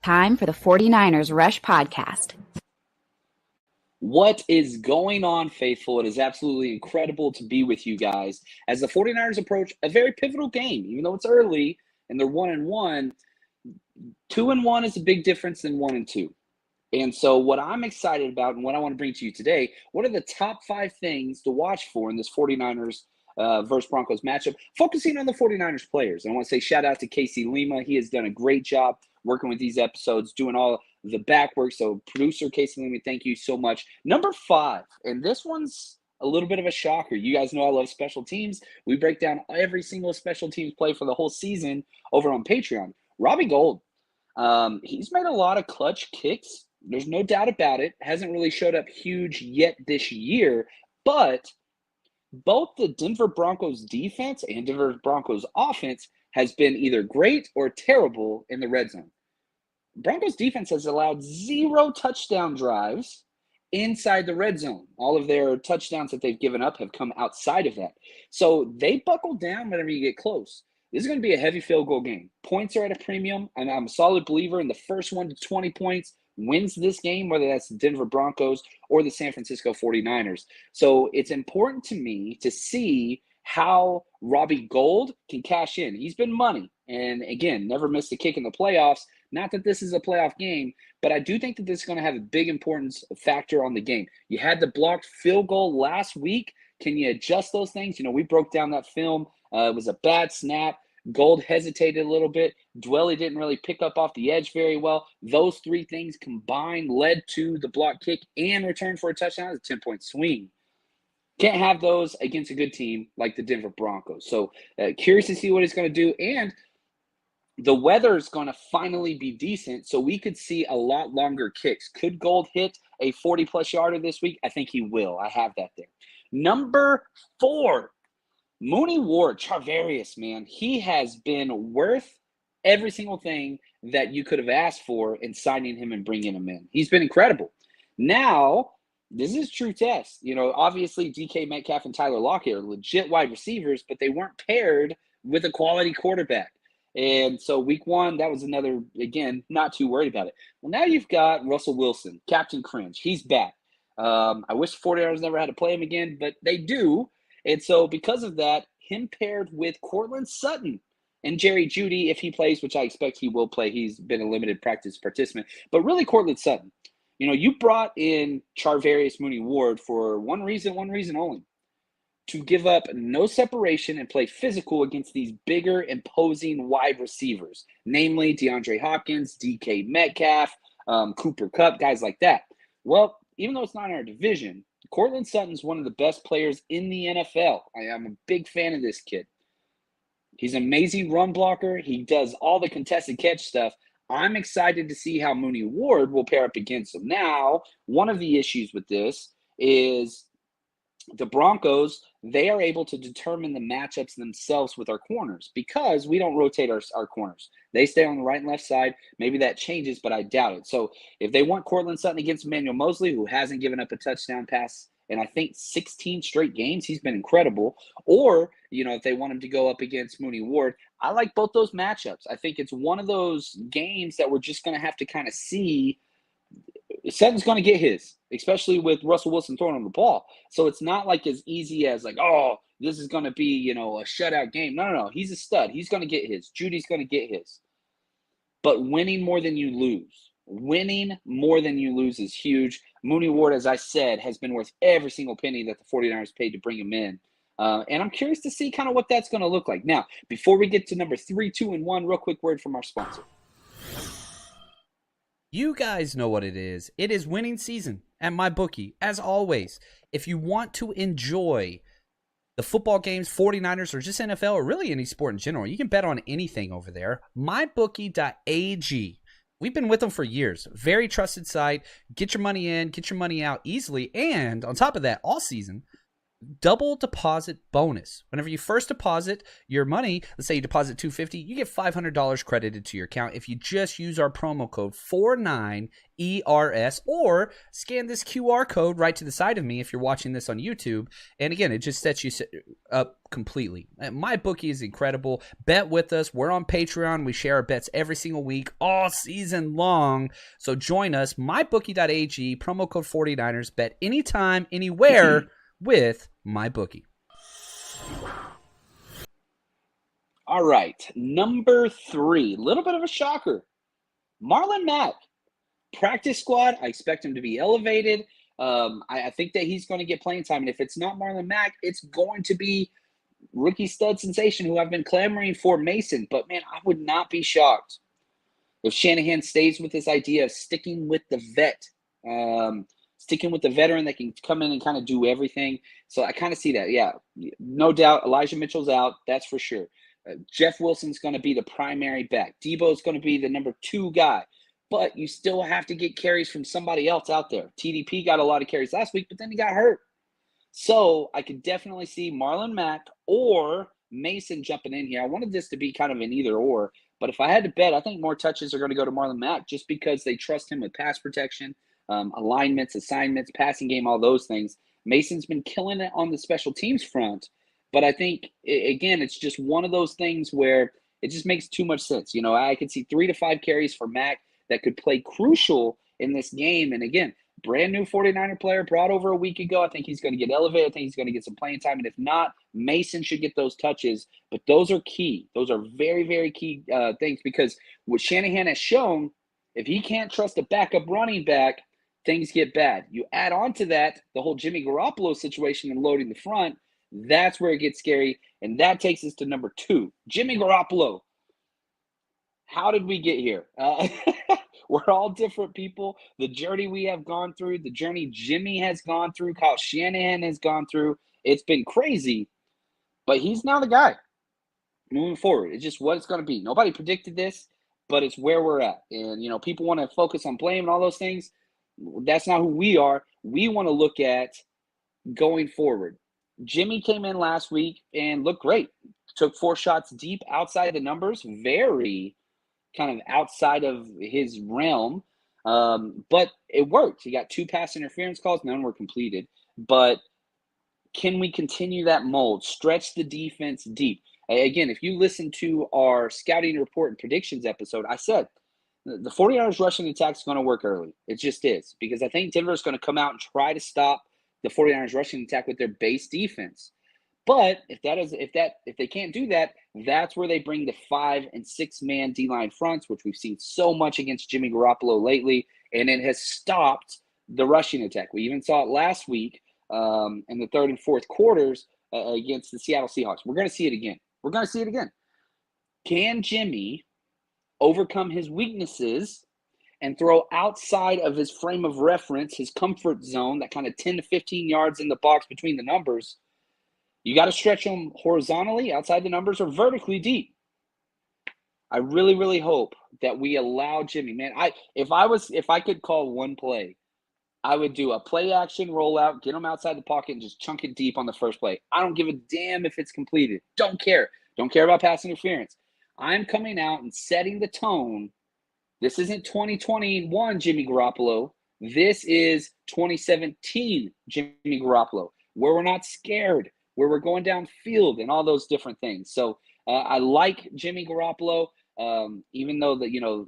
Time for the 49ers Rush Podcast. What is going on, faithful? It is absolutely incredible to be with you guys as the 49ers approach a very pivotal game. Even though it's early and they're 1-1, 2-1 is a big difference than 1-2. And so what I'm excited about and what I want to bring to you today, what are the top 5 things to watch for in this 49ers versus Broncos matchup, focusing on the 49ers players. And I want to say shout out to Casey Lima. He has done a great job working with these episodes, doing all the back work. So producer Casey Lima, thank you so much. Number 5, and this one's a little bit of a shocker. You guys know I love special teams. We break down every single special teams play for the whole season over on Patreon. Robbie Gould, he's made a lot of clutch kicks. There's no doubt about it. Hasn't really showed up huge yet this year, but both the Denver Broncos defense and Denver Broncos offense has been either great or terrible in the red zone. Broncos defense has allowed 0 touchdown drives inside the red zone. All of their touchdowns that they've given up have come outside of that. So they buckle down whenever you get close. This is going to be a heavy field goal game. Points are at a premium, and I'm a solid believer in the first 1 to 20 points wins this game, whether that's the Denver Broncos or the San Francisco 49ers. So it's important to me to see how Robbie Gould can cash in. He's been money, and again, never missed a kick in the playoffs. Not that this is a playoff game, but I do think that this is going to have a big importance factor on the game. You had the blocked field goal last week. Can you adjust those things? You know, we broke down that film. It was a bad snap. Gold hesitated a little bit. Dwelly didn't really pick up off the edge very well. Those 3 things combined led to the block kick and return for a touchdown. It's a 10-point swing. Can't have those against a good team like the Denver Broncos. So curious to see what he's going to do. And the weather is going to finally be decent, so we could see a lot longer kicks. Could Gold hit a 40-plus yarder this week? I think he will. I have that there. Number 4. Mooney Ward, Charvarius, man, he has been worth every single thing that you could have asked for in signing him and bringing him in. He's been incredible. Now, this is true test. You know, obviously DK Metcalf and Tyler Lockett are legit wide receivers, but they weren't paired with a quality quarterback. And so week 1, that was another, again, not too worried about it. Well, now you've got Russell Wilson, Captain Cringe. He's back. I wish 49ers never had to play him again, but they do. And so because of that, him paired with Courtland Sutton and Jerry Jeudy, if he plays, which I expect he will play. He's been a limited practice participant. But really Courtland Sutton. You know, you brought in Charvarius Mooney Ward for one reason only. To give up no separation and play physical against these bigger, imposing wide receivers. Namely, DeAndre Hopkins, DK Metcalf, Cooper Kupp, guys like that. Well, even though it's not in our division, Courtland Sutton's one of the best players in the NFL. I'm a big fan of this kid. He's an amazing run blocker. He does all the contested catch stuff. I'm excited to see how Mooney Ward will pair up against him. Now, one of the issues with this is the Broncos, they are able to determine the matchups themselves with our corners because we don't rotate our corners. They stay on the right and left side. Maybe that changes, but I doubt it. So if they want Courtland Sutton against Emmanuel Mosley, who hasn't given up a touchdown pass in, I think, 16 straight games, he's been incredible. Or, you know, if they want him to go up against Mooney Ward, I like both those matchups. I think it's one of those games that we're just going to have to kind of see. Sutton's going to get his, especially with Russell Wilson throwing him the ball. So it's not like as easy as like, oh, this is going to be, you know, a shutout game. No. He's a stud. He's going to get his. Judy's going to get his. But winning more than you lose. Winning more than you lose is huge. Mooney Ward, as I said, has been worth every single penny that the 49ers paid to bring him in. And I'm curious to see kind of what that's going to look like. Now, before we get to number 3, 2, and 1, real quick word from our sponsor. You guys know what it is. It is winning season at MyBookie. As always, if you want to enjoy the football games, 49ers, or just NFL, or really any sport in general, you can bet on anything over there. MyBookie.ag. We've been with them for years. Very trusted site. Get your money in, get your money out easily. And on top of that, all season, double deposit bonus. Whenever you first deposit your money, let's say you deposit $250, you get $500 credited to your account if you just use our promo code 49ERS or scan this QR code right to the side of me if you're watching this on YouTube. And again, it just sets you up completely. My bookie is incredible. Bet with us. We're on Patreon. We share our bets every single week, all season long. So join us, mybookie.ag, promo code 49ers. Bet anytime, anywhere with MyBookie. All right, number 3, a little bit of a shocker. Marlon Mack, practice squad. I expect him to be elevated. I think that he's going to get playing time. And if it's not Marlon Mack, it's going to be rookie stud sensation who I've been clamoring for, Mason. But, man, I would not be shocked if Shanahan stays with this idea of sticking with the vet. Sticking with the veteran that can come in and kind of do everything. So I kind of see that. Yeah, no doubt Elijah Mitchell's out. That's for sure. Jeff Wilson's going to be the primary back. Debo's going to be the number 2 guy. But you still have to get carries from somebody else out there. TDP got a lot of carries last week, but then he got hurt. So I could definitely see Marlon Mack or Mason jumping in here. I wanted this to be kind of an either or. But if I had to bet, I think more touches are going to go to Marlon Mack just because they trust him with pass protection. Alignments, assignments, passing game, all those things. Mason's been killing it on the special teams front, but I think, again, it's just one of those things where it just makes too much sense. I could see 3 to 5 carries for Mack that could play crucial in this game. And again, brand new 49er player brought over a week ago. I think he's going to get elevated. I think he's going to get some playing time. And if not, Mason should get those touches. But those are key. Those are very, very key things because what Shanahan has shown, if he can't trust a backup running back, things get bad. You add on to that the whole Jimmy Garoppolo situation and loading the front. That's where it gets scary. And that takes us to number 2, Jimmy Garoppolo. How did we get here? We're all different people. The journey we have gone through, the journey Jimmy has gone through, Kyle Shanahan has gone through, it's been crazy. But he's now the guy moving forward. It's just what it's going to be. Nobody predicted this, but it's where we're at. And, people want to focus on blame and all those things. That's not who we are. We want to look at going forward. Jimmy came in last week and looked great. Took 4 shots deep outside the numbers, very kind of outside of his realm. But it worked. He got 2 pass interference calls. None were completed. But can we continue that mold? Stretch the defense deep. Again, if you listen to our scouting report and predictions episode, I said the 49ers rushing attack is going to work early. It just is. Because I think Denver is going to come out and try to stop the 49ers rushing attack with their base defense. But if they can't do that, that's where they bring the 5- and 6-man D-line fronts, which we've seen so much against Jimmy Garoppolo lately, and it has stopped the rushing attack. We even saw it last week in the 3rd and 4th quarters against the Seattle Seahawks. We're going to see it again. Can Jimmy overcome his weaknesses and throw outside of his frame of reference, his comfort zone, that kind of 10 to 15 yards in the box between the numbers? You got to stretch them horizontally outside the numbers or vertically deep. I really, really hope that we allow Jimmy. Man, if I could call one play, I would do a play action rollout, get him outside the pocket, and just chunk it deep on the first play. I don't give a damn if it's completed. Don't care. Don't care about pass interference. I'm coming out and setting the tone. This isn't 2021 Jimmy Garoppolo. This is 2017 Jimmy Garoppolo, where we're not scared, where we're going downfield and all those different things. So I like Jimmy Garoppolo, even though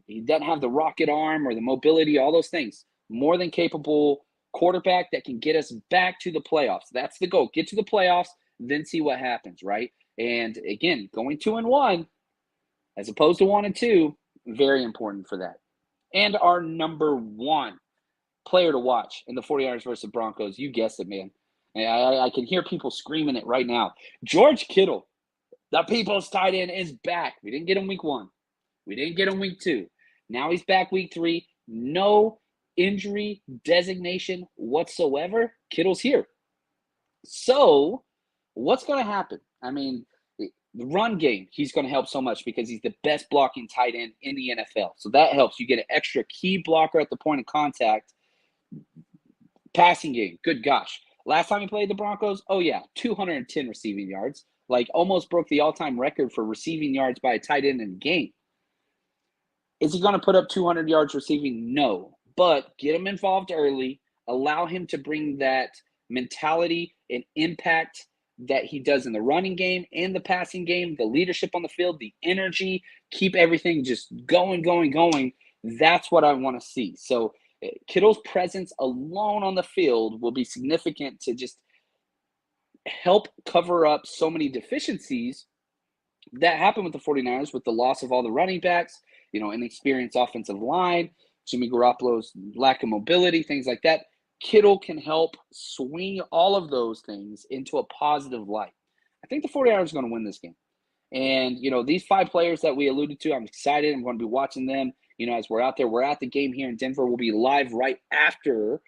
he doesn't have the rocket arm or the mobility, all those things. More than capable quarterback that can get us back to the playoffs. That's the goal. Get to the playoffs, then see what happens, right? And again, going 2-1 as opposed to 1-2, very important for that. And our number 1 player to watch in the 49ers versus Broncos, you guessed it, man. I can hear people screaming it right now. George Kittle, the people's tight end, is back. We didn't get him week 1. We didn't get him week 2. Now he's back week 3. No injury designation whatsoever. Kittle's here. So what's going to happen? I mean, the run game, he's going to help so much because he's the best blocking tight end in the NFL. So that helps. You get an extra key blocker at the point of contact. Passing game, good gosh. Last time he played the Broncos, 210 receiving yards. Like, almost broke the all-time record for receiving yards by a tight end in a game. Is he going to put up 200 yards receiving? No. But get him involved early. Allow him to bring that mentality and impact that he does in the running game and the passing game, the leadership on the field, the energy, keep everything just going. That's what I want to see. So Kittle's presence alone on the field will be significant to just help cover up so many deficiencies that happened with the 49ers with the loss of all the running backs, inexperienced offensive line, Jimmy Garoppolo's lack of mobility, things like that. Kittle can help swing all of those things into a positive light. I think the 49ers are going to win this game. And, these 5 players that we alluded to, I'm excited. I'm going to be watching them, as we're out there. We're at the game here in Denver. We'll be live right after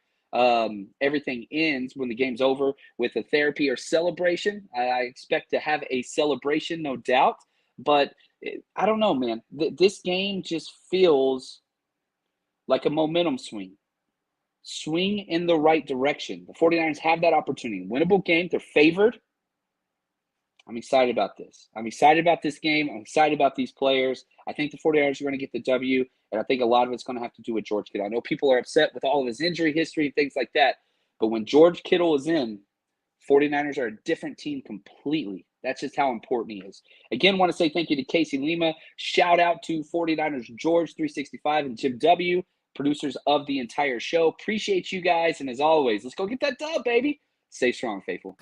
everything ends, when the game's over, with a therapy or celebration. I expect to have a celebration, no doubt. But I don't know, man. This game just feels like a momentum swing. Swing in the right direction. The 49ers have that opportunity. Winnable game. They're favored. I'm excited about this. I'm excited about this game. I'm excited about these players. I think the 49ers are going to get the W, and I think a lot of it's going to have to do with George Kittle. I know people are upset with all of his injury history and things like that, but when George Kittle is in, 49ers are a different team completely. That's just how important he is. Again, want to say thank you to Casey Lima. Shout out to 49ers George 365 and Jim W., producers of the entire show. Appreciate you guys, and as always, let's go get that dub, baby. Stay strong, faithful.